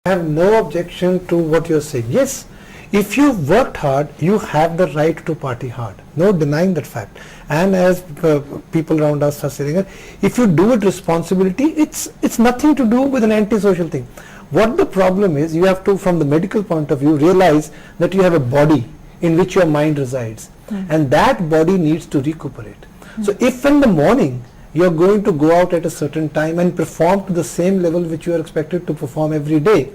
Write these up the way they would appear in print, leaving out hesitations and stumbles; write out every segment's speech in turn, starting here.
I have no objection to what you're saying. Yes, if you worked hard, you have the right to party hard. No denying that fact. And as people around us are saying, if you do it responsibility, it's nothing to do with an antisocial thing. What the problem is, you have to, from the medical point of view, realize that you have a body in which your mind resides, and that body needs to recuperate. So if in the morning you're going to go out at a certain time and perform to the same level which you are expected to perform every day,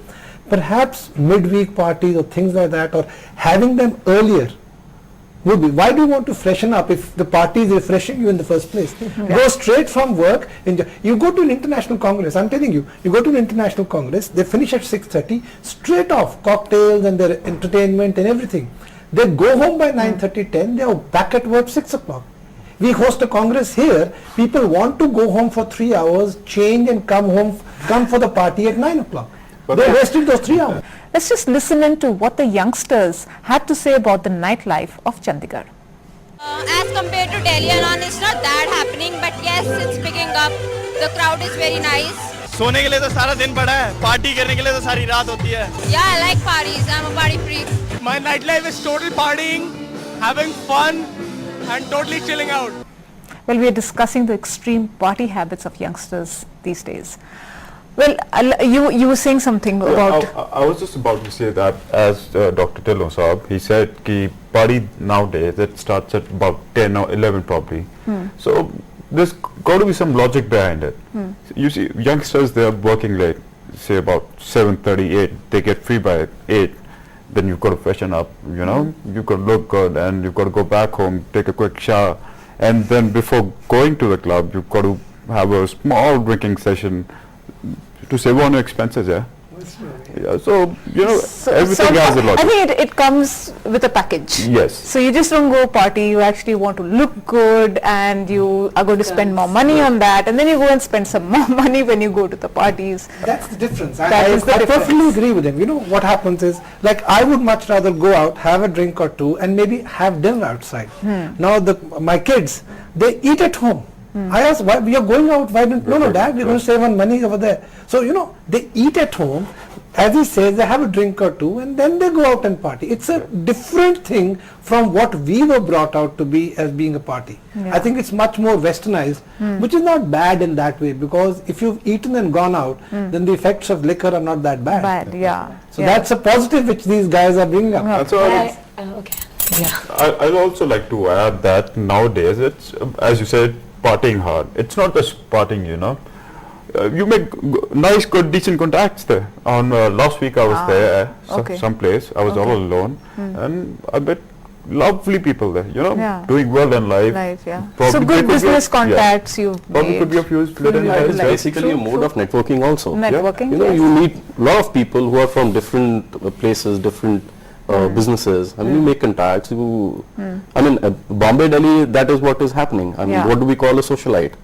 perhaps midweek parties or things like that, or having them earlier would be. Why do you want to freshen up if the party is refreshing you in the first place? Go straight from work. You go to an international congress, I'm telling you, you go to an international congress, they finish at 6:30, straight off, cocktails and their entertainment and everything. They go home by 9:30, 10, they are back at work 6 o'clock. We host a congress here, people want to go home for 3 hours, change and come for the party at 9 o'clock. They wasted those 3 hours. Let's just listen in to what the youngsters had to say about the nightlife of Chandigarh. As compared to Delhi and it's not that happening, but yes, it's picking up. The crowd is very nice. सोने के लिए तो सारा दिन पड़ा है, party करने के लिए तो सारी रात होती है. Yeah, I like parties. I'm a party freak. My nightlife is total partying, having fun, and totally chilling out. Well, we are discussing the extreme party habits of youngsters these days. Well, you were saying something about... I was just about to say that, as Dr. Dhillon Saab, he said that party nowadays, it starts at about 10 or 11 probably. So there's got to be some logic behind it. You see, youngsters, they're working late, say about 7:38, they get free by 8. Then you've got to freshen up, you know, you've got to look good, and you've got to go back home, take a quick shower, and then before going to the club, you've got to have a small drinking session to save on your expenses, yeah. Yeah, so, you know, everything has a logic. I think it comes with a package. Yes. So you just don't go party, you actually want to look good, and you are going to spend more money on that, and then you go and spend some more money when you go to the parties. That's the difference. I perfectly agree with him. You know, what happens is, like, I would much rather go out, have a drink or two, and maybe have dinner outside. Now, my kids, they eat at home. I asked, why we are going out? Why don't? No, Dad, we're going to save on money over there. So, you know, they eat at home. As he says, they have a drink or two, and then they go out and party. It's a different thing from what we were brought out to be as being a party. I think it's much more westernized, which is not bad in that way, because if you've eaten and gone out, then the effects of liquor are not that bad. So that's a positive which these guys are bringing up. That's I'd also like to add that nowadays, it's, as you said, partying hard. It's not just partying, you know. You make nice, good, decent contacts there. On last week I was there, someplace. I was all alone, and I met lovely people there. You know, doing well in life. So good business contacts you've probably made. could be of use. It's basically a mode of networking also. Networking. You know, you meet a lot of people who are from different places, different businesses. I mean, you make contacts. I mean, Bombay, Delhi, that is what is happening. I mean, what do we call a socialite?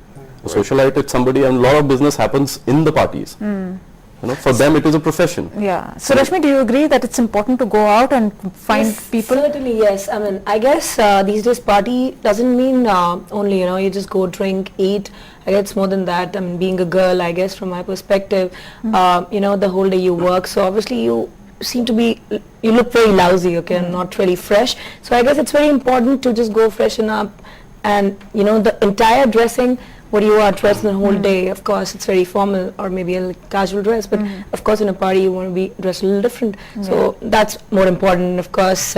A socialite is somebody, and a lot of business happens in the parties. You know, for them it is a profession. So Rashmi, do you agree that it's important to go out and find people? Certainly, yes. I mean, I guess these days party doesn't mean only, you know, you just go drink, eat. I guess it's more than that. I mean, being a girl, I guess from my perspective, you know, the whole day you work, so obviously you seem to be, you look very lousy, okay, and not really fresh. So I guess it's very important to just go freshen up, and, you know, the entire dressing, what you are dressed the whole day, of course it's very formal or maybe a casual dress, but of course in a party you want to be dressed a little different. So that's more important. Of course,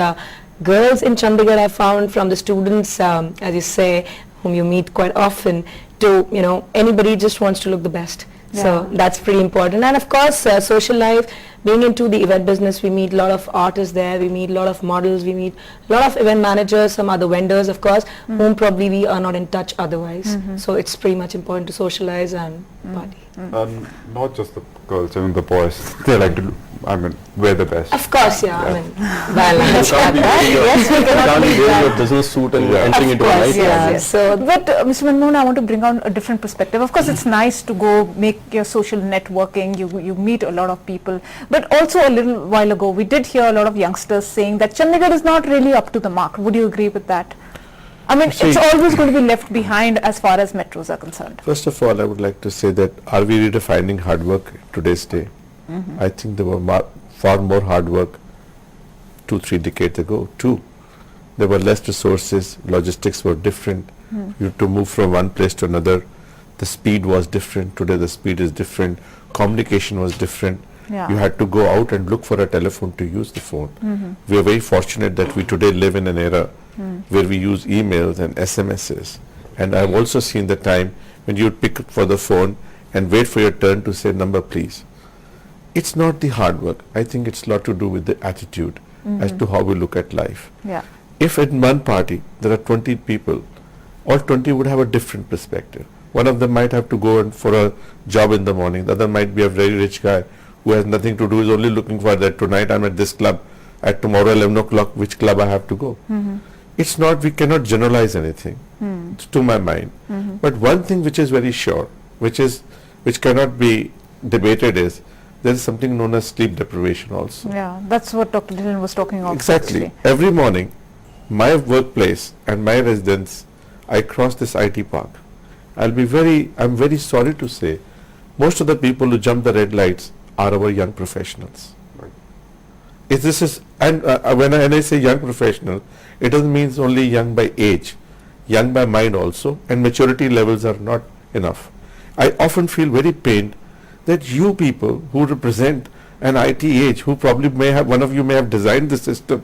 girls in Chandigarh, I found, from the students, as you say, whom you meet quite often, to, you know, anybody just wants to look the best. So that's pretty important. And of course, social life, being into the event business, we meet a lot of artists there, we meet a lot of models, we meet a lot of event managers, some other vendors, of course, whom probably we are not in touch otherwise. So it's pretty much important to socialize and party. And not just the girls, even the boys, they like to, I mean, wear the best. Of course, I mean, well, You can't be wearing a business suit and entering into a night. So, but Mr. Manmohan, I want to bring on a different perspective. Of course, it's nice to go make your social networking, you meet a lot of people, but also a little while ago, we did hear a lot of youngsters saying that Chandigarh is not really up to the mark. Would you agree with that? I mean, it's always going to be left behind as far as metros are concerned. First of all, I would like to say that, are we redefining hard work today's day? I think there were far more hard work 2-3 decades ago too. There were less resources, logistics were different. You had to move from one place to another. The speed was different. Today the speed is different. Communication was different. Yeah. You had to go out and look for a telephone to use the phone. We are very fortunate that we today live in an era where we use emails and SMSs. And I've also seen the time when you would pick up for the phone and wait for your turn to say number please. It's not the hard work. I think it's a lot to do with the attitude as to how we look at life. Yeah. If in one party there are 20 people, all 20 would have a different perspective. One of them might have to go in for a job in the morning. The other might be a very rich guy who has nothing to do, is only looking for that tonight I'm at this club, at tomorrow 11 o'clock which club I have to go. It's not, we cannot generalize anything to my mind. But one thing which is very sure, which cannot be debated is there is something known as sleep deprivation also. Yeah, that's what Dr. Dillon was talking about. Exactly. actually. Every morning, my workplace and my residence, I cross this IT park. I'm very sorry to say, most of the people who jump the red lights are our young professionals. When I say young professional, it doesn't mean only young by age, young by mind also, and maturity levels are not enough. I often feel very pained that you people who represent an IT age, who probably one of you may have designed the system,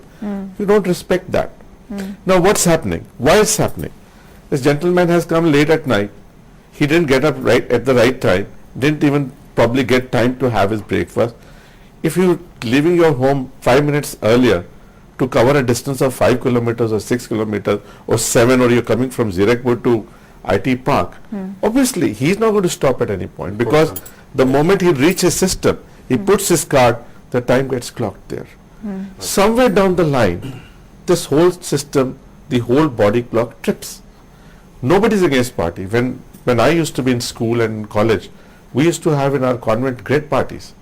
you don't respect that. Now what's happening? Why it's happening? This gentleman has come late at night. He didn't get up right at the right time, didn't even probably get time to have his breakfast. If you're leaving your home 5 minutes earlier to cover a distance of 5 kilometers or 6 kilometers or 7, or you're coming from Zirakpur to IT Park, obviously he's not going to stop at any point, because the moment he reaches his system, he puts his card, the time gets clocked there. Somewhere down the line, this whole system, the whole body clock trips. Nobody's against party. When I used to be in school and college, we used to have in our convent great parties.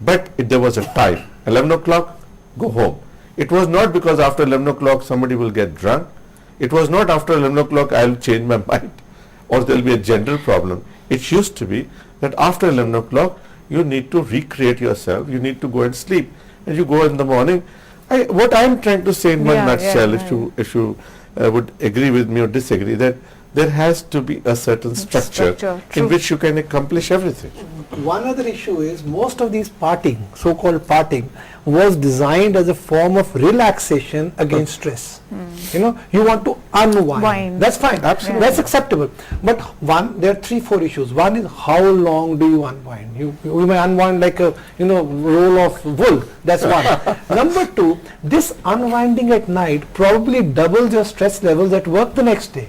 But there was a time, 11 o'clock, go home. It was not because after 11 o'clock somebody will get drunk. It was not after 11 o'clock I'll change my mind or there'll be a general problem. It used to be that after 11 o'clock you need to recreate yourself, you need to go and sleep, and you go in the morning. What I'm trying to say in one nutshell, if you would agree with me or disagree, that there has to be a certain structure in which you can accomplish everything. One other issue is most of these partying, so-called partying, was designed as a form of relaxation against stress. You know, you want to unwind. That's fine. Absolutely. That's acceptable. But there are 3-4 issues. One is how long do you unwind? You may unwind like a roll of wool. That's one. Number 2, this unwinding at night probably doubles your stress levels at work the next day,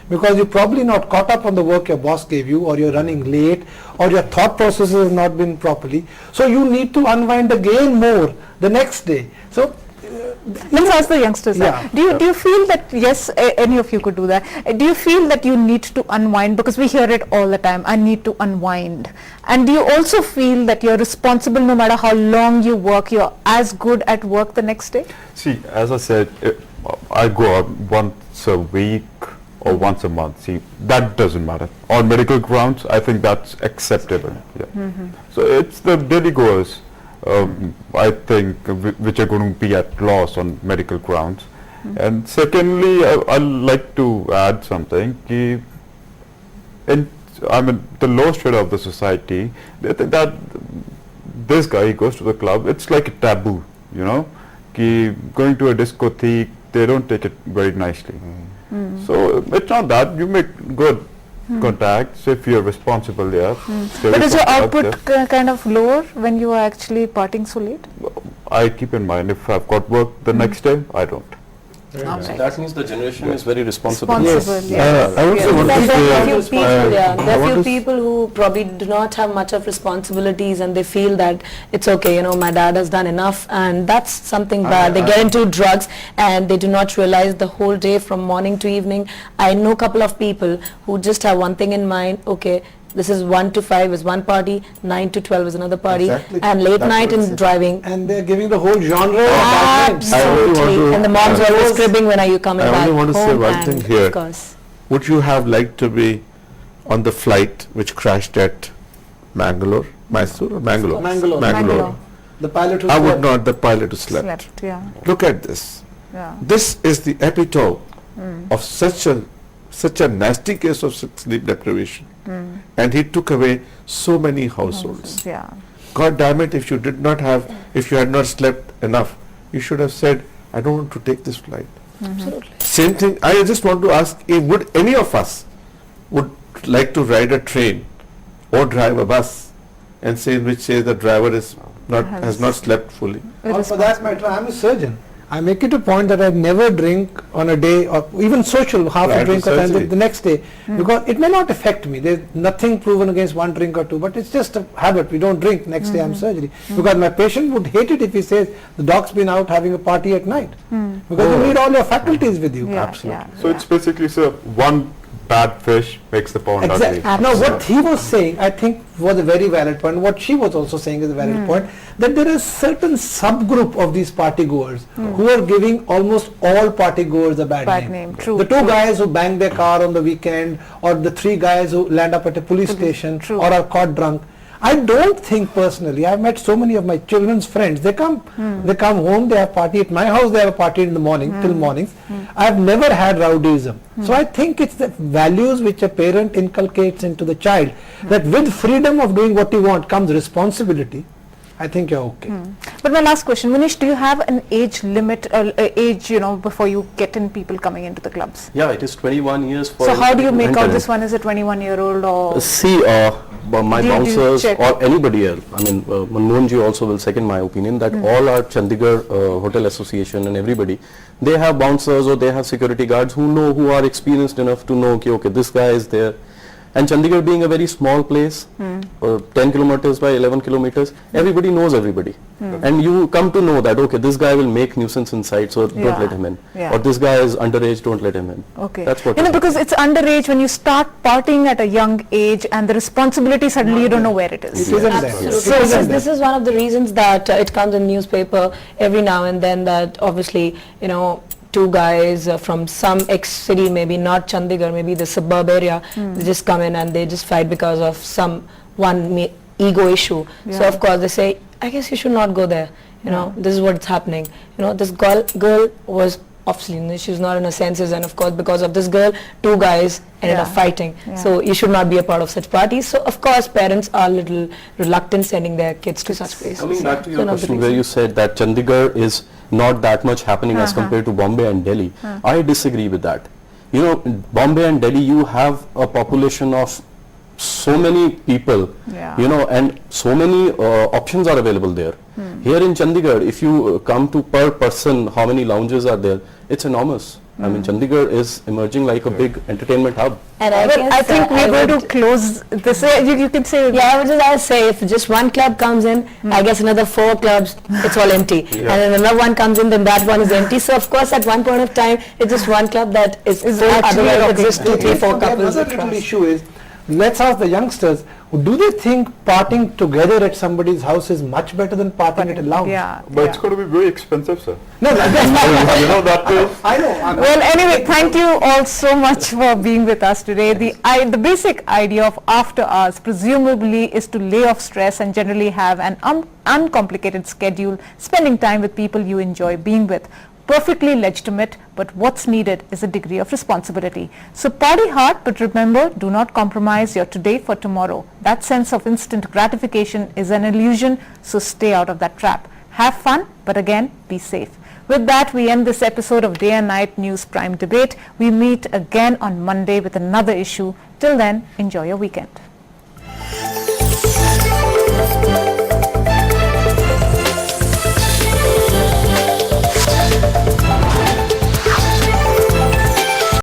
because you're probably not caught up on the work your boss gave you, or you're running late, or your thought processes have not been properly. So you need to unwind again more the next day. So let's ask the youngsters. Yeah. Do you feel that, yes, any of you could do that, do you feel that you need to unwind, because we hear it all the time, I need to unwind, and do you also feel that you're responsible no matter how long you work, you're as good at work the next day? See, as I said, I go out once a week or once a month. See, that doesn't matter. On medical grounds, I think that's acceptable. Yeah. So it's the daily goers, I think, which are going to be at loss on medical grounds. And secondly, I'd like to add something. The low shred of the society, they think that this guy, he goes to the club, it's like a taboo, going to a discotheque, they don't take it very nicely. So it's not that. You make good contacts if you're responsible there. But is your output kind of lower when you are actually partying so late? I keep in mind, if I've got work the next day, I don't. So that means the generation is very responsible. Yes. I also want to There are few people who probably do not have much of responsibilities, and they feel that it's okay, my dad has done enough, and that's something bad. They get into drugs and they do not realize the whole day from morning to evening. I know a couple of people who just have one thing in mind, okay, this is 1 to 5 is one party, 9 to 12 is another party, and late night in driving. And they're giving the whole genre of bad names. Absolutely. And the moms are always cribbing, when are you coming back I only want to say home? one And thing here. of course. Would you have liked to be on the flight which crashed at Mangalore? Mysore or Mangalore? Mangalore. The pilot who I would slept. not, the pilot who slept. Slept, yeah. Look at this. Yeah. This is the epitome of such a nasty case of sleep deprivation. And he took away so many households. Yeah. God damn it, if you had not slept enough, you should have said, I don't want to take this flight. Absolutely. Same thing, I just want to ask, would any of us would like to ride a train or drive a bus and say in which says the driver has not slept fully? Or for that matter, I'm a surgeon. I make it a point that I never drink on a day, or even social, half Prior a to drink or surgery. the next day, because it may not affect me. There's nothing proven against one drink or two, but it's just a habit. We don't drink next day I'm surgery. Because my patient would hate it if he says the doc's been out having a party at night. Because you need all your faculties with you. Yeah, Absolutely. yeah, So it's basically, sir, one bad fish makes the pond Exactly. ugly. Now, what he was saying, I think, was a very valid point. What she was also saying is a valid point, that there is certain subgroup of these party goers who are giving almost all party goers a bad name. True. The two guys who bang their car on the weekend, or the three guys who land up at a police station, True. or are caught drunk. I don't think personally, I've met so many of my children's friends, they come home, they have party at my house, they have a party in the morning, till mornings. I've never had rowdyism. So I think it's the values which a parent inculcates into the child, that with freedom of doing what you want comes responsibility. I think you're okay. But my last question, Manish, do you have an age limit, age, before you get in people coming into the clubs? Yeah, it is 21 years for. So how do you make out entering. this one is a 21-year-old or? See, my Do you bouncers check? or anybody else, I mean, Manmohan ji also will second my opinion that all our Chandigarh Hotel Association and everybody, they have bouncers or they have security guards who are experienced enough to know, okay, this guy is there. And Chandigarh being a very small place, 10 kilometers by 11 kilometers, everybody knows everybody. And you come to know that, okay, this guy will make nuisance inside, so don't Yeah. let him in. Yeah. Or this guy is underage, don't let him in. Okay. That's what. Because it's underage, when you start partying at a young age and the responsibility, suddenly you don't know where it is. It isn't there. Absolutely. It So isn't this there. is one of the reasons that it comes in newspaper every now and then, that obviously, two guys from some ex-city, maybe not Chandigarh, maybe the suburb area, they just come in and they just fight because of one ego issue. So Yeah. of course they say, I guess you should not go there. This is what's happening. This girl was obviously, she's not in her senses, and of course because of this girl, two guys ended up Yeah. fighting. Yeah. So you should not be a part of such parties. So of course parents are a little reluctant sending their kids to such places. Coming back to So your one of the question where you reasons. said that Chandigarh is not that much happening as compared to Bombay and Delhi, I disagree with that. Bombay and Delhi, you have a population of so many people, Yeah. and so many options are available there. Here in Chandigarh, if you come to per person, how many lounges are there, it's enormous. I mean, Chandigarh is emerging like a big entertainment hub. And I Well, guess I think I we're going would- to close this. You can say. Yeah, I would just say if just one club comes in, I guess another 4 clubs, it's all empty. And then another one comes in, then that one is empty. So of course at one point of time, it's just one club that is full, actually otherwise it's rocking. just 2, 3, 4 couples. Another little issue is, let's ask the youngsters, do they think partying together at somebody's house is much better than partying at a lounge? Yeah. But it's going to be very expensive, sir. No, that's You know that too. I know. Well, anyway, thank you all so much for being with us today. The basic idea of after hours presumably is to lay off stress and generally have an uncomplicated schedule, spending time with people you enjoy being with. Perfectly legitimate, but what's needed is a degree of responsibility. So party hard, but remember, do not compromise your today for tomorrow. That sense of instant gratification is an illusion, so stay out of that trap. Have fun, but again, be safe. With that, we end this episode of Day and Night News Prime Debate. We meet again on Monday with another issue. Till then, enjoy your weekend.